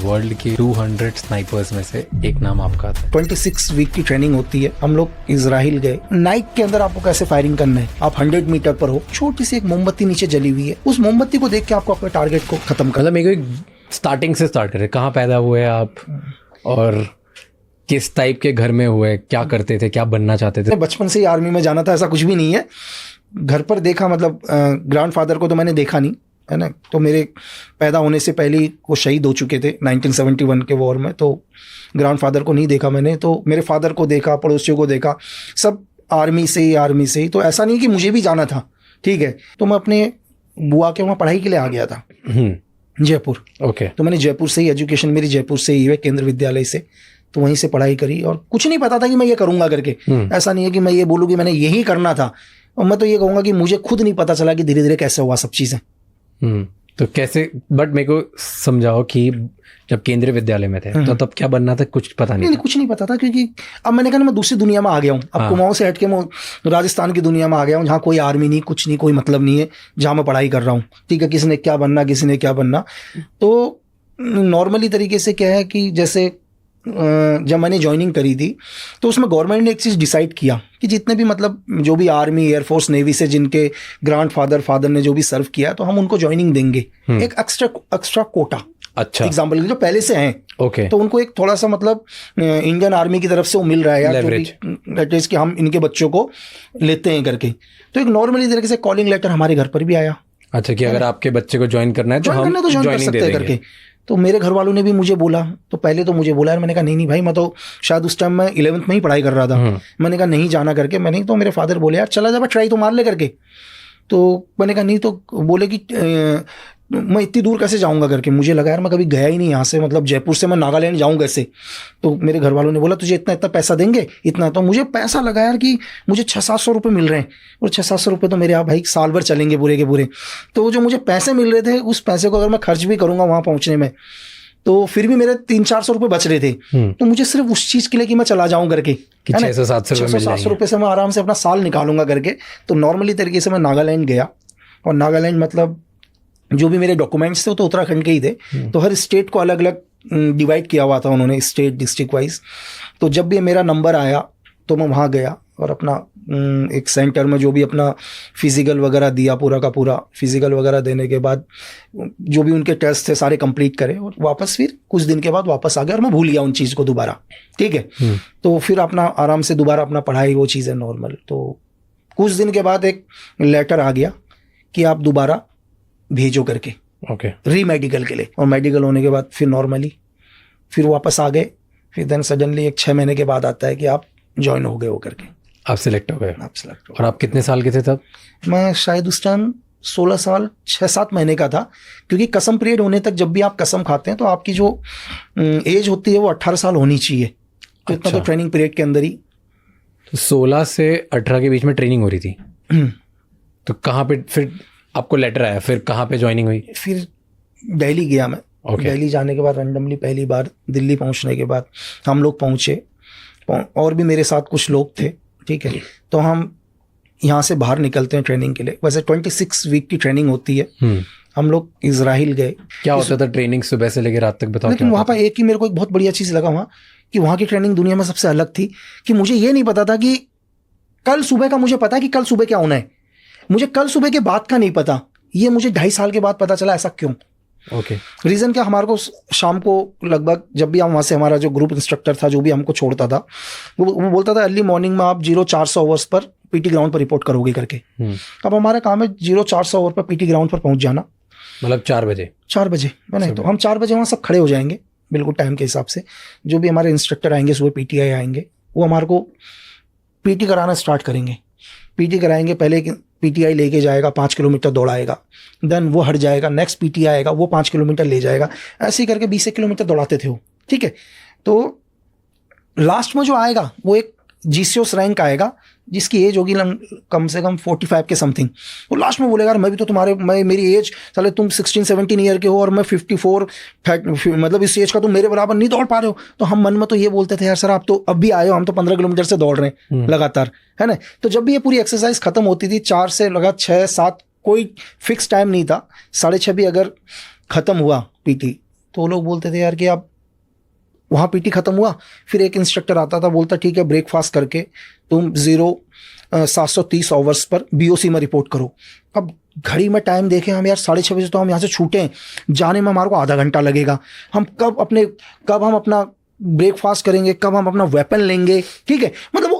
World के 200 snipers में से एक नाम आपका आता है। 26 वीक की ट्रेनिंग होती है। हम लोग इजराइल गए। नाइट के अंदर आपको कैसे फायरिंग करना है, आप 100 मीटर पर हो, छोटी सी एक मोमबत्ती नीचे जली हुई है, उस मोमबत्ती को देख के आपको अपने टारगेट को खत्म करना। मतलब मेरे को स्टार्टिंग से स्टार्ट करें, कहाँ पैदा हुए आप और किस टाइप के घर में हुए, क्या करते थे, क्या बनना चाहते थे? बचपन से ही आर्मी में जाना था ऐसा कुछ भी नहीं है। घर पर देखा, मतलब ग्रैंडफादर को तो मैंने देखा नहीं है ना, तो मेरे पैदा होने से पहले ही वो शहीद हो चुके थे 1971 के वॉर में, तो ग्रैंडफादर को नहीं देखा मैंने। तो मेरे फादर को देखा, पड़ोसियों को देखा, सब आर्मी से ही। तो ऐसा नहीं कि मुझे भी जाना था, ठीक है। तो मैं अपने बुआ के वहाँ पढ़ाई के लिए आ गया था, जयपुर। ओके। तो मैंने जयपुर से ही, एजुकेशन मेरी जयपुर से ही है, केंद्र विद्यालय से, तो वहीं से पढ़ाई करी। और कुछ नहीं पता था कि मैं ये करूंगा करके। ऐसा नहीं है कि मैं ये बोलूँ कि मैंने यही करना था। और मैं तो ये कहूँगा कि मुझे खुद नहीं पता चला कि धीरे धीरे कैसे हुआ सब चीज़ें। तो कैसे, बट मेरे को समझाओ कि जब केंद्रीय विद्यालय में थे तो तब क्या बनना था, कुछ पता नहीं था? कुछ नहीं पता था, क्योंकि अब मैंने कहा मैं दूसरी दुनिया में आ गया हूँ। अब कुमाऊं से हट के मैं राजस्थान की दुनिया में आ गया हूँ, जहाँ कोई आर्मी नहीं, कुछ नहीं, कोई मतलब नहीं है, जहाँ मैं पढ़ाई कर रहा हूँ, ठीक है। किसी ने क्या बनना। तो नॉर्मली तरीके से क्या है कि जैसे जब मैंने ज्वाइनिंग करी थी तो उसमें गवर्नमेंट ने एक चीज़ डिसाइड किया कि जितने भी, मतलब जो भी आर्मी, एयरफोर्स, नेवी से जिनके फादर ने जो भी सर्व किया, तो हम उनको ज्वाइनिंग देंगे, एक एक्स्ट्रा कोटा। अच्छा। एग्जाम्पल जो पहले से हैं, ओके, तो उनको एक थोड़ा सा, मतलब इंडियन आर्मी की तरफ से वो मिल रहा है यार, लेवरेज कि हम इनके बच्चों को लेते हैं करके। तो एक नॉर्मली तरीके से कॉलिंग लेटर हमारे घर पर भी आया। अच्छा, कि अगर आपके बच्चे को ज्वाइन करना है तो हम ज्वाइन कर सकते हैं करके। तो मेरे घर वालों ने भी मुझे बोला, तो पहले तो मुझे बोला यार, मैंने कहा नहीं भाई, मैं तो शायद उस टाइम मैं 11th में ही पढ़ाई कर रहा था। मैंने कहा नहीं जाना करके। मैंने तो मेरे फादर बोले यार चला जा, ट्राई तो मार ले करके। तो मैंने कहा नहीं, तो बोले कि मैं इतनी दूर कैसे जाऊंगा करके। मुझे लगा यार मैं कभी गया ही नहीं यहाँ से, मतलब जयपुर से मैं नागालैंड जाऊँ कैसे। तो मेरे घर वालों ने बोला तुझे इतना पैसा देंगे, इतना। तो मुझे पैसा लगा यार कि मुझे 600-700 रुपये मिल रहे हैं, और 600-700 रुपये तो मेरे यहाँ भाई साल भर चलेंगे पूरे के पूरे। तो जो मुझे पैसे मिल रहे थे, उस पैसे को अगर मैं खर्च भी करूँगा वहाँ पहुँचने में, तो फिर भी मेरे 300-400 रुपये बच रहे थे। तो मुझे सिर्फ उस चीज़ के लिए कि मैं चला जाऊँ करके, 600-700 रुपये से मैं आराम से अपना साल निकालूंगा करके। तो नॉर्मली तरीके से मैं नागालैंड गया, और नागालैंड मतलब जो भी मेरे डॉक्यूमेंट्स थे वो तो उत्तराखंड के ही थे। तो हर स्टेट को अलग अलग डिवाइड किया हुआ था उन्होंने, स्टेट डिस्ट्रिक्ट वाइज। तो जब भी मेरा नंबर आया तो मैं वहाँ गया और अपना एक सेंटर में जो भी अपना फिजिकल वगैरह दिया, पूरा का पूरा फिजिकल वगैरह देने के बाद जो भी उनके टेस्ट थे सारे कंप्लीट करे, और वापस फिर कुछ दिन के बाद वापस आ गया, और मैं भूल गया उन चीज़ को दोबारा, ठीक है। तो फिर अपना आराम से दोबारा अपना पढ़ाई, वो चीज़ें नॉर्मल। तो कुछ दिन के बाद एक लेटर आ गया कि आप दोबारा भेजो करके, ओके, री मेडिकल के लिए। और मेडिकल होने के बाद फिर नॉर्मली फिर वापस आ गए। फिर देन सडनली एक 6 महीने के बाद आता है कि आप ज्वाइन हो गए हो करके, आप सिलेक्ट हो गए। आप सिलेक्ट हो। और आप कितने साल के थे तब? मैं शायद उस टाइम 16 साल 6-7 महीने का था, क्योंकि कसम पीरियड होने तक जब भी आप कसम खाते हैं तो आपकी जो एज होती है वो 18 साल होनी चाहिए। तो इतना तो ट्रेनिंग पीरियड के अंदर ही। तो 16 से 18 के बीच में ट्रेनिंग हो रही थी। तो कहाँ पे फिर आपको लेटर आया, फिर कहाँ पे ज्वाइनिंग हुई? फिर दिल्ली गया मैं। दिल्ली जाने के बाद रैंडमली पहली बार दिल्ली पहुँचने के बाद हम लोग पहुँचे, और भी मेरे साथ कुछ लोग थे, ठीक है। तो हम यहाँ से बाहर निकलते हैं ट्रेनिंग के लिए। वैसे 26 वीक की ट्रेनिंग होती है। हम लोग इजराइल गए। क्या होता था ट्रेनिंग सुबह से लेकर रात तक, बताओ? लेकिन वहाँ पर एक ही मेरे को एक बहुत बढ़िया चीज़ लगा वहाँ, कि वहाँ की ट्रेनिंग दुनिया में सबसे अलग थी। कि मुझे ये नहीं पता था कि कल सुबह का, मुझे पता है कि कल सुबह क्या होना है, मुझे कल सुबह के बाद का नहीं पता। ये मुझे 2.5 साल के बाद पता चला। ऐसा क्यों? ओके। रीज़न क्या, हमारे को शाम को लगभग जब भी हम वहाँ से, हमारा जो ग्रुप इंस्ट्रक्टर था जो भी हमको छोड़ता था, वो बोलता था अर्ली मॉर्निंग में आप 0400 आवर्स पर पीटी ग्राउंड पर रिपोर्ट करोगे करके। अब हमारा काम है 0400 आवर पर पीटी ग्राउंड पर पहुँच जाना, मतलब 4 बजे। 4 बजे मैंने, तो हम 4 बजे वहाँ सब खड़े हो जाएंगे बिल्कुल टाइम के हिसाब से। जो भी हमारे इंस्ट्रक्टर आएंगे, सुबह पीटीआई आएंगे, वो हमारे को पीटी कराना स्टार्ट करेंगे। पीटी कराएंगे, पहले पीटीआई लेके जाएगा, 5 किलोमीटर दौड़ाएगा, देन वो हट जाएगा, नेक्स्ट पीटीआई आएगा, वो 5 किलोमीटर ले जाएगा, ऐसे ही करके 20 किलोमीटर दौड़ाते थे वो, ठीक है। तो लास्ट में जो आएगा वो एक जीसीओस रैंक आएगा, जिसकी एज होगी कम से कम 45 के समथिंग। वो लास्ट में बोलेगा मैं भी तो मेरी एज, चले तुम 16-17 ईयर के हो और मैं 54, मतलब इस एज का तुम मेरे बराबर नहीं दौड़ पा रहे हो। तो हम मन में तो ये बोलते थे यार सर आप तो अब भी आए हो, हम तो 15 किलोमीटर से दौड़ रहे हैं लगातार, है ना। तो जब भी ये पूरी एक्सरसाइज खत्म होती थी 4 से लगा 6-7, कोई फिक्स टाइम नहीं था, 6:30 भी अगर खत्म हुआ पीटी तो वो लोग बोलते थे यार कि आप वहाँ पीटी खत्म हुआ, फिर एक इंस्ट्रक्टर आता था, बोलता ठीक है ब्रेकफास्ट करके तुम 730 आवर्स पर बीओसी में रिपोर्ट करो। अब घड़ी में टाइम देखें हम यार 6:30 बजे तो हम यहाँ से छूटे हैं, जाने में हमारे को आधा घंटा लगेगा, हम कब हम अपना ब्रेकफास्ट करेंगे, कब हम अपना वेपन लेंगे, ठीक है। मतलब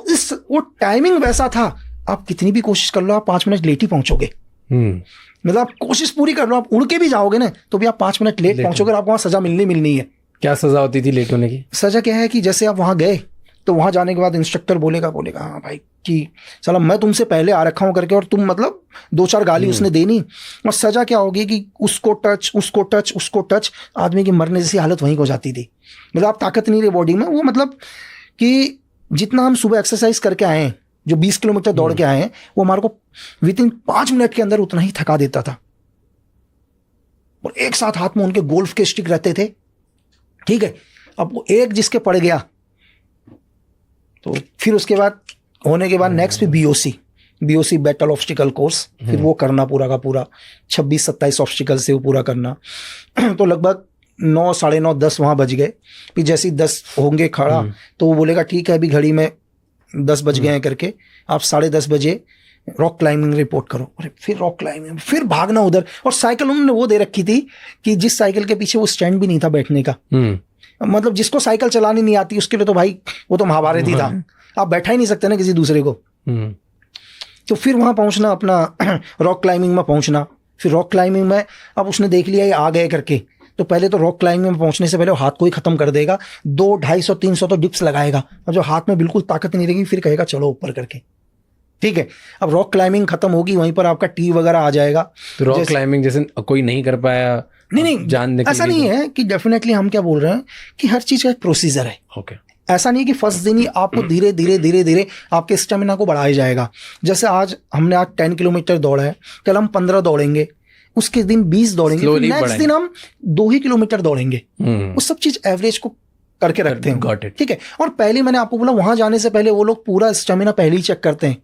वो टाइमिंग वैसा था, आप कितनी भी कोशिश कर लो आप 5 मिनट लेट ही पहुंचोगे। मतलब आप कोशिश पूरी कर लो, आप उड़ के भी जाओगे ना तो भी आप 5 मिनट लेट पहुंचोगे और आपको वहाँ सजा मिलनी है। क्या सजा होती थी लेट होने की? सजा क्या है कि जैसे आप वहाँ गए तो वहाँ जाने के बाद इंस्ट्रक्टर बोलेगा हाँ भाई कि साला मैं तुमसे पहले आ रखा हूँ करके, और तुम मतलब 2-4 गाली उसने देनी, और सजा क्या होगी कि उसको टच आदमी की मरने जैसी हालत वहीं हो जाती थी। मतलब आप ताकत नहीं रही बॉडी में, वो मतलब कि जितना हम सुबह एक्सरसाइज करके आए हैं, जो 20 किलोमीटर दौड़ के आए हैं, वो हमारे को विदिन 5 मिनट के अंदर उतना ही थका देता था। और एक साथ हाथ में उनके गोल्फ के स्टिक रहते थे, ठीक है। अब वो एक जिसके पड़ गया तो फिर उसके बाद होने के बाद next BOC battle obstacle course, फिर वो करना पूरा का पूरा 26-27 ऑब्स्टिकल से वो पूरा करना। तो लगभग 9, 9:30, 10 वहाँ बज गए। फिर जैसे ही 10 होंगे खड़ा तो वो बोलेगा ठीक है अभी घड़ी में 10 बज गए हैं करके, आप 10:30 बजे रॉक क्लाइंबिंग रिपोर्ट करो। अरे फिर रॉक क्लाइंबिंग, फिर भागना उधर। और साइकिल उन्होंने वो दे रखी थी कि जिस साइकिल के पीछे वो स्टैंड भी नहीं था बैठने का, मतलब जिसको साइकिल चलानी नहीं आती उसके लिए तो भाई वो तो महाभारत ही था, आप बैठा ही नहीं सकते ना किसी दूसरे को। तो फिर वहाँ पहुँचना, अपना रॉक क्लाइंबिंग में पहुँचना। फिर रॉक क्लाइंबिंग में अब उसने देख लिया ये आ गए करके, तो पहले तो रॉक क्लाइंबिंग में पहुँचने से पहले वो हाथ को ही खत्म कर देगा, 200, 250, 300 तो डिप्स लगाएगा, और जो हाथ में बिल्कुल ताकत नहीं रहेगी फिर कहेगा चलो ऊपर करके, ठीक है। अब रॉक क्लाइंबिंग खत्म होगी, वहीं पर आपका टी वगैरह आ जाएगा। तो रॉक क्लाइंबिंग जैसे कोई नहीं कर पाया, नहीं जानने ऐसा नहीं है कि डेफिनेटली हम क्या बोल रहे हैं कि हर चीज का एक प्रोसीजर है। ओके, ऐसा नहीं कि फर्स्ट दिन ही आपको धीरे धीरे आपके स्टेमिना को बढ़ाया जाएगा। जैसे आज हमने 10 किलोमीटर दौड़ा है, कल हम 15 दौड़ेंगे, उसके दिन 20 दौड़ेंगे, नेक्स्ट दिन हम 2 ही किलोमीटर दौड़ेंगे। वो सब चीज एवरेज को करके रखते हैं, ठीक है। और पहले मैंने आपको बोला वहां जाने से पहले वो लोग पूरा स्टेमिना पहले ही चेक करते हैं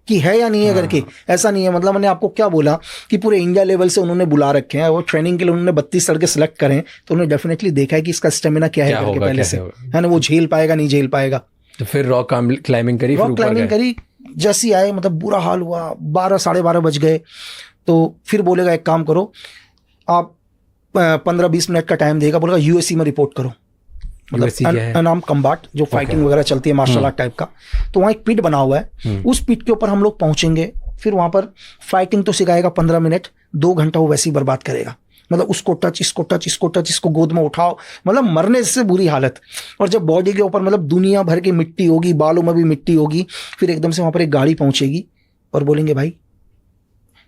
कि है या नहीं है करके। ऐसा नहीं है, मतलब मैंने आपको क्या बोला कि पूरे इंडिया लेवल से उन्होंने बुला रखे हैं, वो ट्रेनिंग के लिए उन्होंने 32 लड़के सेलेक्ट करें, तो उन्होंने डेफिनेटली देखा है कि इसका स्टेमिना क्या है करके पहले से, है ना, वो झेल पाएगा नहीं झेल पाएगा। तो फिर रॉक क्लाइंबिंग करी, जैसी आए मतलब बुरा हाल हुआ, 12, 12:30 बज गए। तो फिर बोलेगा एक काम करो, आप 15-20 मिनट का टाइम देगा, बोलेगा यूएससी में रिपोर्ट करो, मतलब अनआर्म कम्बाट जो फाइटिंग वगैरह चलती है मार्शल आर्ट टाइप का। तो वहाँ एक पिट बना हुआ है, उस पिट के ऊपर हम लोग पहुंचेंगे। फिर वहाँ पर फाइटिंग तो सिखाएगा 15 मिनट, 2 घंटा वो वैसे ही बर्बाद करेगा। मतलब उसको टच, इसको गोद में उठाओ, मतलब मरने से बुरी हालत। और जब बॉडी के ऊपर मतलब दुनिया भर की मिट्टी होगी, बालों में भी मिट्टी होगी, फिर एकदम से वहाँ पर एक गाड़ी पहुँचेगी और बोलेंगे भाई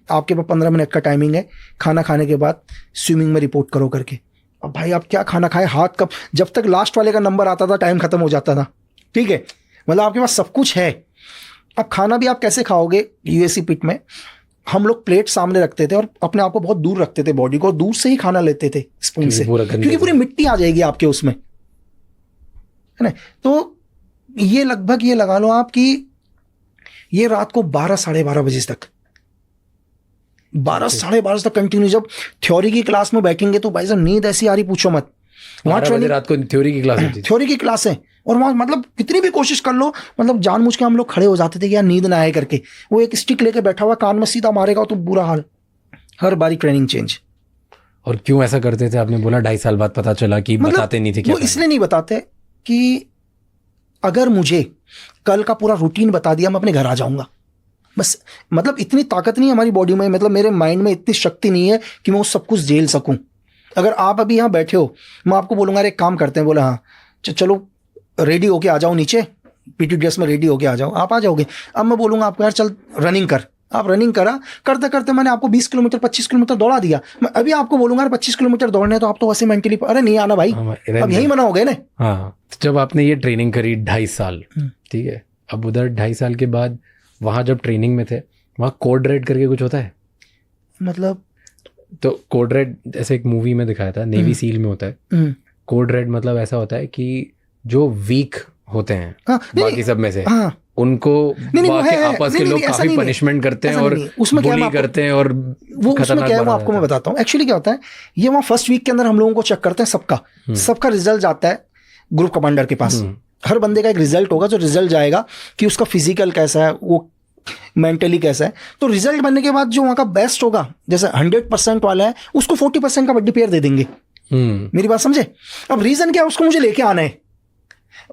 आपके पास 15 मिनट का टाइमिंग है, खाना खाने के बाद स्विमिंग में रिपोर्ट करो करके। अब भाई आप क्या खाना खाए, हाथ कब, जब तक लास्ट वाले का नंबर आता था टाइम खत्म हो जाता था, ठीक है। मतलब आपके पास सब कुछ है। अब खाना भी आप कैसे खाओगे, यूएससी पिट में हम लोग प्लेट सामने रखते थे और अपने आप को बहुत दूर रखते थे, बॉडी को दूर से ही खाना लेते थे स्पून से, क्योंकि पूरी मिट्टी आ जाएगी आपके उसमें, है ना। तो ये लगभग ये लगा लो आप कि ये रात को 12, 12:30 बजे तक, 12, 12:30 तक कंटिन्यू। जब थ्योरी की क्लास में बैठेंगे तो भाई साहब नींद ऐसी आ रही पूछो मत। वहाँ ट्रेनिंग रात को थ्योरी की क्लास होती थी, थ्योरी की क्लास है, और वहाँ मतलब कितनी भी कोशिश कर लो, मतलब जानबूझ के हम लोग खड़े हो जाते थे कि यार नींद ना आए करके। वो एक स्टिक लेके बैठा हुआ कान में सीधा मारेगा तो बुरा हाल, हर बारी ट्रेनिंग चेंज। और क्यों ऐसा करते थे आपने बोला 2.5 साल बाद पता चला कि मतलब बताते नहीं थे क्या? वो इसलिए नहीं बताते कि अगर मुझे कल का पूरा रूटीन बता दिया मैं अपने घर आ जाऊंगा, बस। मतलब इतनी ताकत नहीं है हमारी बॉडी में, मतलब मेरे माइंड में इतनी शक्ति नहीं है कि मैं वो सब कुछ झेल सकूं। अगर आप अभी यहाँ बैठे हो, मैं आपको बोलूँगा एक काम करते हैं, बोला हाँ चलो रेडी होके आ जाओ नीचे, पीटी ड्रेस में रेडी होके आ जाओ, आप आ जाओगे। अब मैं बोलूँगा आपको यार चल रनिंग कर, आप रनिंग करा, करते करते मैंने आपको 20 किलोमीटर 25 किलोमीटर दौड़ा दिया। मैं अभी आपको बोलूँगा यार 25 किलोमीटर दौड़ने, तो आप तो वैसे मेंटली अरे नहीं आना भाई, अब यही मना हो गए ना। हाँ, जब आपने ये ट्रेनिंग करी 2.5 साल, ठीक है, अब उधर 2.5 साल के बाद वहाँ जब ट्रेनिंग में थे, वहाँ कोड रेड करके कुछ होता है? मतलब तो कोड रेड जैसे एक मूवी में दिखाया था, नेवी सील में होता है कोड रेड। मतलब ऐसा होता है कि जो वीक होते हैं बाकी सब में से, उनको आपस के लोग काफी पनिशमेंट करते हैं और बुली करते हैं और वो उसमें क्या है वो आपको मैं बताता हूँ। एक्चुअली क्या होता है, ये वहाँ फर्स्ट वीक के अंदर हम लोगों को चेक करते हैं, सबका रिजल्ट जाता है ग्रुप कमांडर के पास। हर बंदे का एक रिजल्ट होगा, जो रिजल्ट जाएगा कि उसका फिजिकल कैसा है, वो मेंटली कैसा है। तो रिजल्ट बनने के बाद जो वहाँ का बेस्ट होगा, जैसे 100% वाला है, उसको 40% का बड्डी पेयर दे देंगे। मेरी बात समझे? अब रीजन क्या है, उसको मुझे लेके आना है।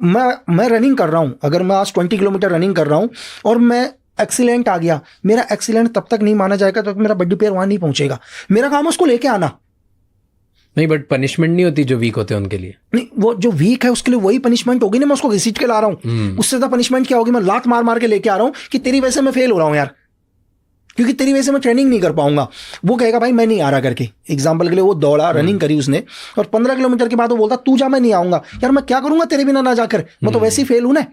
मैं रनिंग कर रहा हूं, अगर मैं आज 20 किलोमीटर रनिंग कर रहा हूं और मैं एक्सीलेंट आ गया, मेरा एक्सीलेंट तब तक नहीं माना जाएगा तो मेरा बड्डी पेयर वहां नहीं पहुंचेगा। मेरा काम है उसको लेके आना। नहीं, बट पनिशमेंट नहीं होती जो वीक होते हैं उनके लिए। नहीं, वो जो वीक है उसके लिए वही पनिशमेंट होगी ना। मैं उसको घसीट के ला रहा हूँ, उससे ज्यादा पनिशमेंट क्या होगी? मैं लात मार मार के लेके आ रहा हूँ कि तेरी वजह से मैं फेल हो रहा हूँ यार, क्योंकि तेरी वजह से मैं ट्रेनिंग नहीं कर पाऊंगा। वो कहेगा भाई मैं नहीं आ रहा करके। एग्जाम्पल के लिए वो दौड़ा, रनिंग करी उसने, और 15 किलोमीटर के बाद वो बोलता तू जा, मैं नहीं आऊंगा। यार मैं क्या करूंगा तेरे बिना ना जाकर, मैं तो वैसे ही फेल हूं ना।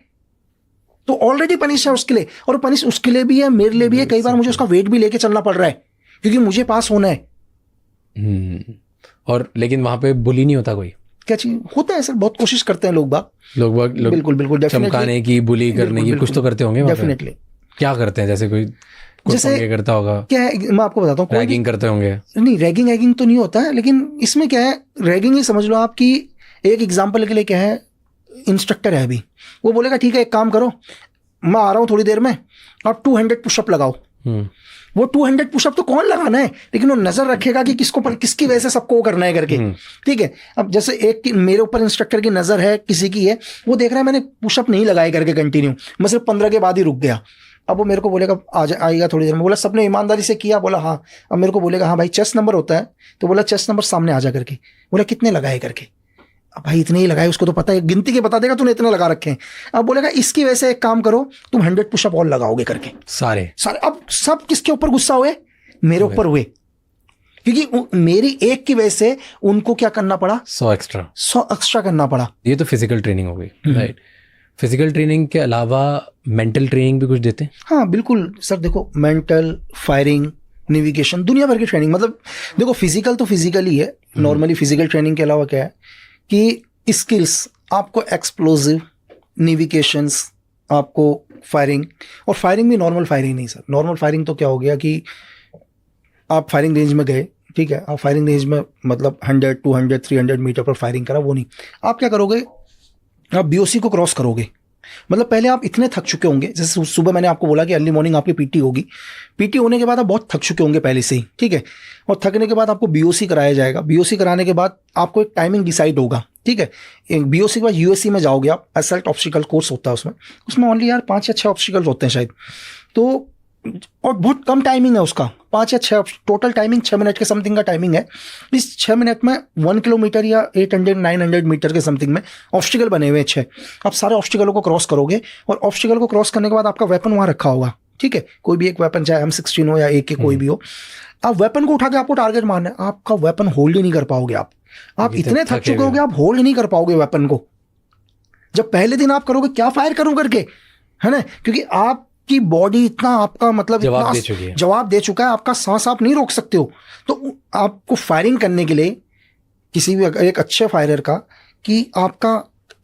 तो ऑलरेडी पनिश है उसके लिए, और पनिश उसके लिए भी है, मेरे लिए भी है। कई बार मुझे उसका वेट भी लेके चलना पड़ रहा है क्योंकि मुझे पास होना है। और लेकिन वहां पे बुली नहीं होता कोई? क्या चीज होता है सर, बहुत कोशिश करते हैं लोग बिल्कुल बिल्कुल चमकाने की, बुली करने की, कुछ तो करते होंगे डेफिनेटली। क्या करते हैं? जैसे कोई जैसे करता होगा, क्या है मैं आपको बताता हूँ। रैगिंग करते होंगे? नहीं, रैगिंग तो नहीं होता है, लेकिन इसमें क्या है, रैगिंग ही समझ लो आप कि एक एग्जांपल के लिए क्या है, इंस्ट्रक्टर है अभी, वो बोलेगा ठीक है एक काम करो, मैं आ रहा हूँ थोड़ी देर में, आप 200 पुशअप लगाओ। वो 200 पुशअप तो कौन लगाना है, लेकिन वो नजर रखेगा कि किसकी वजह से सबको करना है करके। ठीक है, अब जैसे एक मेरे ऊपर इंस्ट्रक्टर की नजर है, किसी की है, वो देख रहा है मैंने पुशअप नहीं लगाए करके कंटिन्यू, मैं सिर्फ 15 के बाद ही रुक गया। अब वो मेरे को बोलेगा आएगा थोड़ी देर में, बोला सबने ईमानदारी से किया, बोला हाँ। अब मेरे को बोलेगा हाँ भाई चेस्ट नंबर होता है, तो बोला चेस्ट नंबर सामने आ जा करके, बोला कितने लगाए करके। अब भाई इतने ही लगाए, उसको तो पता है, गिनती के बता देगा तूने इतने लगा रखे हैं। अब बोलेगा इसकी वजह से एक काम करो, तुम 100 पुशअप और लगाओगे करके सारे। अब सब किसके ऊपर गुस्सा हुए? मेरे ऊपर हुए, क्योंकि मेरी एक की वजह से उनको क्या करना पड़ा, 100 एक्स्ट्रा करना पड़ा। ये तो फिजिकल ट्रेनिंग हो गई, राइट। फिजिकल ट्रेनिंग के अलावा मेंटल ट्रेनिंग भी कुछ देते हैं? हाँ बिल्कुल सर, देखो मेंटल, फायरिंग, नेविगेशन, दुनिया भर की ट्रेनिंग। मतलब देखो फिजिकल तो फिजिकल ही है नॉर्मली। फिजिकल ट्रेनिंग के अलावा क्या है कि स्किल्स, आपको एक्सप्लोजिव, नेविगेशंस, आपको फायरिंग। और फायरिंग भी नॉर्मल फायरिंग नहीं सर। नॉर्मल फायरिंग तो क्या हो गया कि आप फायरिंग रेंज में गए, ठीक है, आप फायरिंग रेंज में मतलब 100, 200, 300 मीटर पर फायरिंग करा, वो नहीं। आप क्या करोगे, आप बीओसी को क्रॉस करोगे। मतलब पहले आप इतने थक चुके होंगे, जैसे सुबह मैंने आपको बोला कि अर्ली मॉर्निंग आपकी पीटी होगी, पीटी होने के बाद आप बहुत थक चुके होंगे पहले से ही, ठीक है। और थकने के बाद आपको बीओसी कराया जाएगा। बीओसी कराने के बाद आपको एक टाइमिंग डिसाइड होगा, ठीक है। बीओसी के बाद यूएससी में जाओगे आप, असल्ट ऑब्स्टिकल कोर्स होता है उसमें ओनली यार 5 या 6 ऑब्स्टिकल होते हैं शायद, तो और बहुत कम टाइमिंग है उसका, 5 या 6, टोटल टाइमिंग 6 मिनट के समथिंग का टाइमिंग है। इस 6 मिनट में 1 किलोमीटर या 800-900 मीटर के समथिंग में ऑब्स्टिकल बने हुए हैं 6। आप सारे ऑब्स्टिकलों को क्रॉस करोगे, और ऑब्स्टिकल को क्रॉस करने के बाद आपका वेपन वहाँ रखा होगा, ठीक है। कोई भी एक वेपन, चाहे M16 हो या AK कोई भी हो, आप वेपन को उठा के आपको टारगेट मारना है। आपका वेपन होल्ड ही नहीं कर पाओगे आप इतने थक चुके होगे, आप होल्ड नहीं कर पाओगे वेपन को। जब पहले दिन आप करोगे क्या फायर करूं करके, है ना, क्योंकि आप की बॉडी इतना आपका मतलब जवाब दे चुका है, आपका सांस आप नहीं रोक सकते हो। तो आपको फायरिंग करने के लिए किसी भी एक अच्छे फायरर का, कि आपका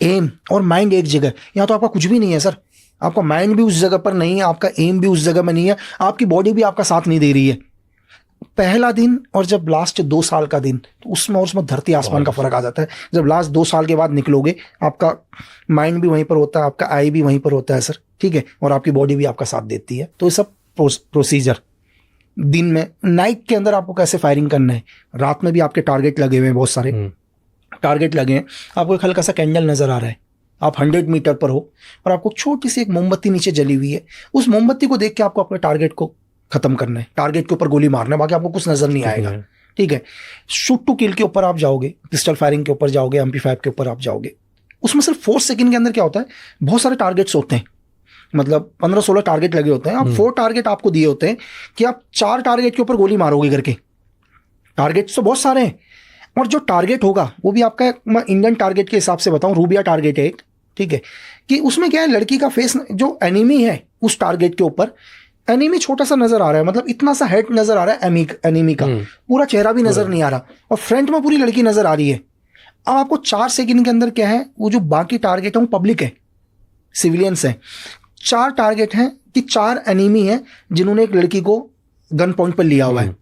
एम और माइंड एक जगह, या तो आपका कुछ भी नहीं है सर, आपका माइंड भी उस जगह पर नहीं है, आपका एम भी उस जगह में नहीं है, आपकी बॉडी भी आपका साथ नहीं दे रही है। पहला दिन और जब लास्ट 2 साल का दिन, तो उसमें धरती आसमान का फर्क आ जाता है। जब लास्ट 2 साल के बाद निकलोगे, आपका माइंड भी वहीं पर होता है, आपका आई भी वहीं पर होता है सर, ठीक है, और आपकी बॉडी भी आपका साथ देती है। तो ये सब प्रोसीजर दिन में, नाइट के अंदर आपको कैसे फायरिंग करना है, रात में भी आपके टारगेट लगे हुए हैं, बहुत सारे टारगेट लगे हैं। आपको एक हल्का सा कैंडल नजर आ रहा है, आप 100 मीटर पर हो, और आपको छोटी सी एक मोमबत्ती नीचे जली हुई है। उस मोमबत्ती को देख के आपको अपने टारगेट को खत्म करना है, टारगेट के ऊपर गोली मारना है, बाकी आपको कुछ नजर नहीं आएगा, ठीक है। शूट टू किल के ऊपर आप जाओगे, पिस्टल फायरिंग के ऊपर जाओगे, MP5 के ऊपर आप जाओगे। उसमें सिर्फ 4 सेकंड के अंदर क्या होता है, बहुत सारे टारगेट्स होते हैं, मतलब 15-16 टारगेट लगे होते हैं। आप 4 टारगेट आपको दिए होते हैं कि आप 4 टारगेट के ऊपर गोली मारोगे करके। टारगेट्स तो बहुत सारे हैं, और जो टारगेट होगा वो भी आपका, मैं इंडियन टारगेट के हिसाब से बताऊं, रूबिया टारगेट है एक, ठीक है, कि उसमें क्या है, लड़की का फेस, जो एनिमी है उस टारगेट के ऊपर, एनिमी छोटा सा नजर आ रहा है, मतलब इतना सा हेड नजर आ रहा है एनिमी का, पूरा चेहरा भी नजर नहीं आ रहा, और फ्रंट में पूरी लड़की नजर आ रही है। अब आपको 4 सेकंड के अंदर क्या है, वो जो बाकी टारगेट है वो पब्लिक है, सिविलियंस है, 4 टारगेट हैं कि 4 एनिमी हैं जिन्होंने एक लड़की को गन पॉइंट पर लिया हुआ है।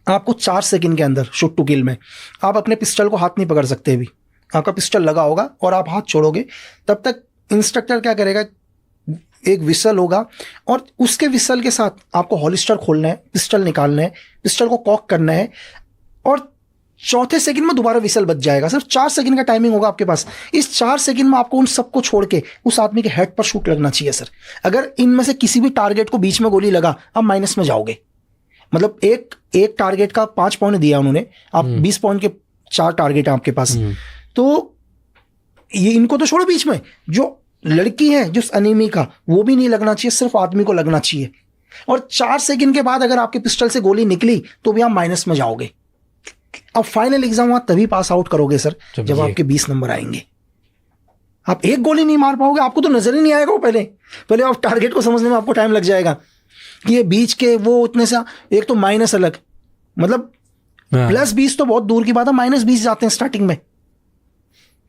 आपको 4 सेकंड के अंदर शूट टू किल में आप अपने पिस्टल को हाथ नहीं पकड़ सकते। भी आपका पिस्टल लगा होगा और आप हाथ छोड़ोगे, तब तक इंस्ट्रक्टर क्या करेगा, एक विसल होगा और उसके विसल के साथ आपको हॉलिस्टर खोलना है, पिस्टल निकालना है, पिस्टल को कॉक करना है और चौथे सेकंड में दोबारा विसल बज जाएगा। सिर्फ 4 सेकंड का टाइमिंग होगा आपके पास। इस 4 सेकंड में आपको उन सबको छोड़ के उस आदमी के हेड पर शूट लगना चाहिए सर। अगर इनमें से किसी भी टारगेट को बीच में गोली लगा, आप माइनस में जाओगे। मतलब एक टारगेट का 5 पॉइंट दिया उन्होंने, आप 20 पॉइंट के 4 टारगेट है आपके पास। तो ये इनको तो छोड़ो, बीच में जो लड़की है जिस एनिमी का, वो भी नहीं लगना चाहिए, सिर्फ आदमी को लगना चाहिए। और 4 सेकंड के बाद अगर आपके पिस्टल से गोली निकली तो भी आप माइनस में जाओगे। अब फाइनल एग्जाम वहां तभी पास आउट करोगे सर जब आपके 20 नंबर आएंगे। आप एक गोली नहीं मार पाओगे, आपको तो नजर ही नहीं आएगा वो। पहले आप टारगेट को समझने में आपको टाइम लग जाएगा कि ये बीच के वो उतने से, एक तो माइनस अलग, मतलब +20 तो बहुत दूर की बात है, -20 जाते हैं स्टार्टिंग में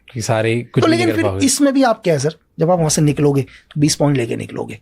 सारे कुछ तो। लेकिन फिर इसमें भी आप क्या है सर, जब आप वहां से निकलोगे तो 20 पॉइंट लेके निकलोगे।